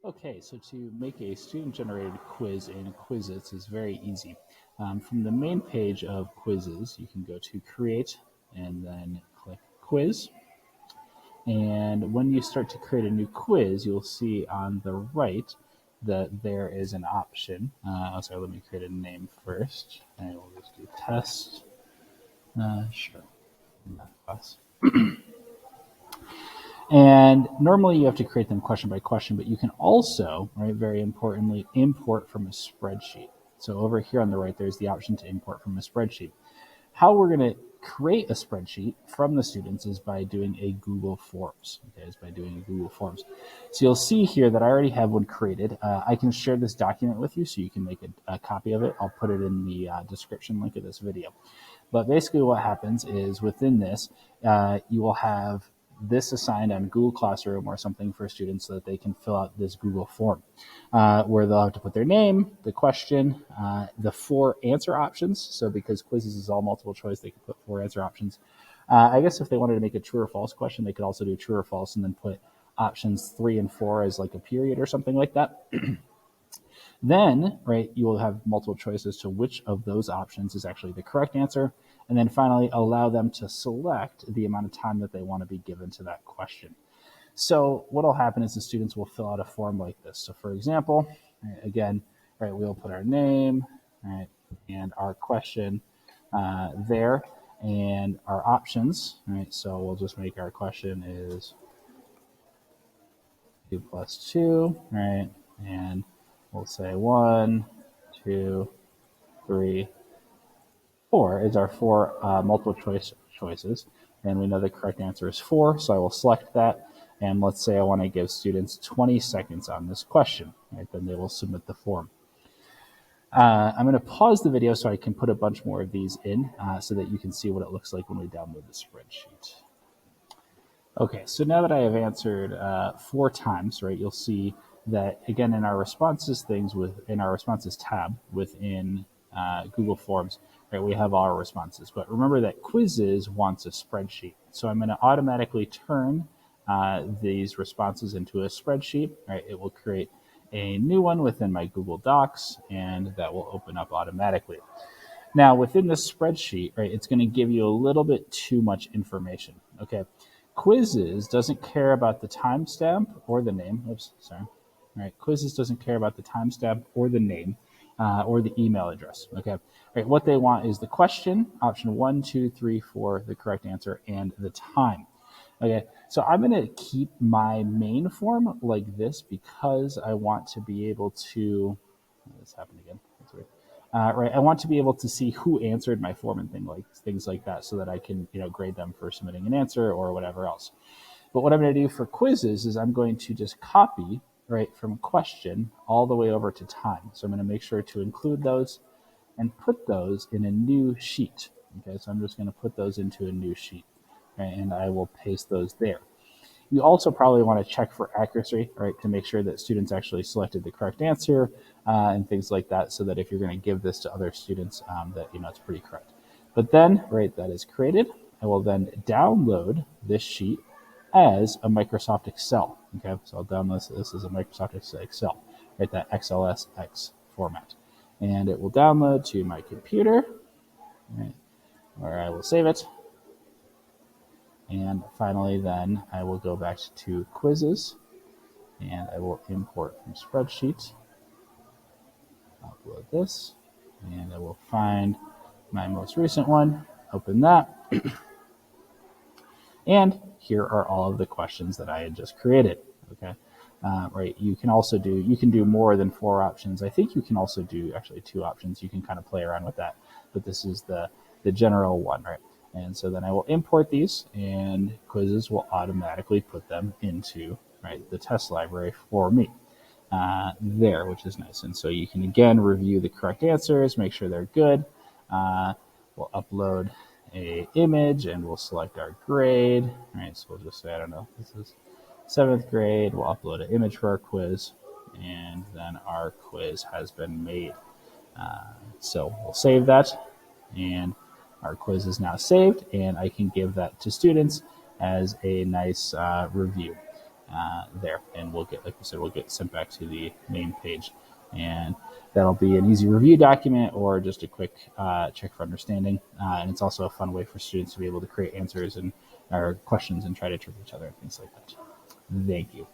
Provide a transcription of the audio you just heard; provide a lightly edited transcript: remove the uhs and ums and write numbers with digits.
Okay, so to make a student-generated quiz in Quizizz is very easy. From the main page of Quizizz, you can go to Create and then click Quiz. And when you start to create a new quiz, you'll see on the right that there is an option. Let me create a name first. And we'll just do test. Sure. Class. And normally you have to create them question by question, but you can also, right, very importantly, import from a spreadsheet. So over here on the right, there's the option to import from a spreadsheet. How we're going to create a spreadsheet from the students is by doing a Google Forms. Okay, is by doing a Google Forms. So you'll see here that I already have one created. I can share this document with you so you can make a copy of it. I'll put it in the description link of this video. But basically what happens is within this, you will have this assigned on Google Classroom or something for students so that they can fill out this Google form where they'll have to put their name, the question, the 4 answer options. So because Quizizz is all multiple choice, they can put 4 answer options. I guess if they wanted to make a true or false question, they could also do true or false and then put options 3 and 4 as like a period or something like that. Then, right, you will have multiple choices to which of those options is actually the correct answer. And then finally, allow them to select the amount of time that they want to be given to that question. So what will happen is the students will fill out a form like this. So for example, right, again, right, we'll put our name, right, and our question there, and our options, right? So we'll just make our question is 2 plus 2, right? And we'll say 1, 2, 3, 4 is our 4 multiple choices. And we know the correct answer is 4, so I will select that. And let's say I want to give students 20 seconds on this question, right? Then they will submit the form. I'm going to pause the video so I can put a bunch more of these in so that you can see what it looks like when we download the spreadsheet. Okay, so now that I have answered 4 times, right, you'll see that again in our responses in our responses tab within Google Forms, right, we have all our responses. But remember that Quizizz wants a spreadsheet, so I'm going to automatically turn these responses into a spreadsheet. Right, it will create a new one within my Google Docs, and that will open up automatically. Now, within this spreadsheet, right, it's going to give you a little bit too much information. Okay. Quizizz doesn't care about the timestamp or the name. Oops, sorry. All right, Quizizz doesn't care about the timestamp or the name or the email address. Okay, right. What they want is the question, option 1, 2, 3, 4, the correct answer, and the time. Okay, so I'm going to keep my main form like this because I want to be able to. This happened again. That's weird. Right, I want to be able to see who answered my form and things like that, so that I can grade them for submitting an answer or whatever else. But what I'm going to do for Quizizz is I'm going to just copy right from question all the way over to time. So I'm going to make sure to include those and put those in a new sheet. Okay, so I'm just going to put those into a new sheet, right, and I will paste those there. You also probably want to check for accuracy, right, to make sure that students actually selected the correct answer and things like that, so that if you're going to give this to other students, that it's pretty correct. But then, right, that is created. I will then download this sheet as a Microsoft Excel. Okay, so I'll download this as a Microsoft Excel, right, that XLSX format, and it will download to my computer, right, where I will save it. And finally, then I will go back to Quizizz and I will import from spreadsheet, upload this, and I will find my most recent one, open that. And here are all of the questions that I had just created. Okay. Right. You can do more than 4 options. I think you can also do actually 2 options. You can kind of play around with that, but this is the general one, right? And so then I will import these, and Quizizz will automatically put them into the test library for me there, which is nice. And so you can again review the correct answers, make sure they're good. We'll upload a image and we'll select our grade. All right, so we'll just say, I don't know, this is 7th grade. We'll upload an image for our quiz, and then our quiz has been made. So we'll save that, and our quiz is now saved, and I can give that to students as a nice review. there, and we'll get, like we said, we'll get sent back to the main page, and that'll be an easy review document or just a quick check for understanding. And it's also a fun way for students to be able to create answers and or questions and try to trick each other and things like that. Thank you.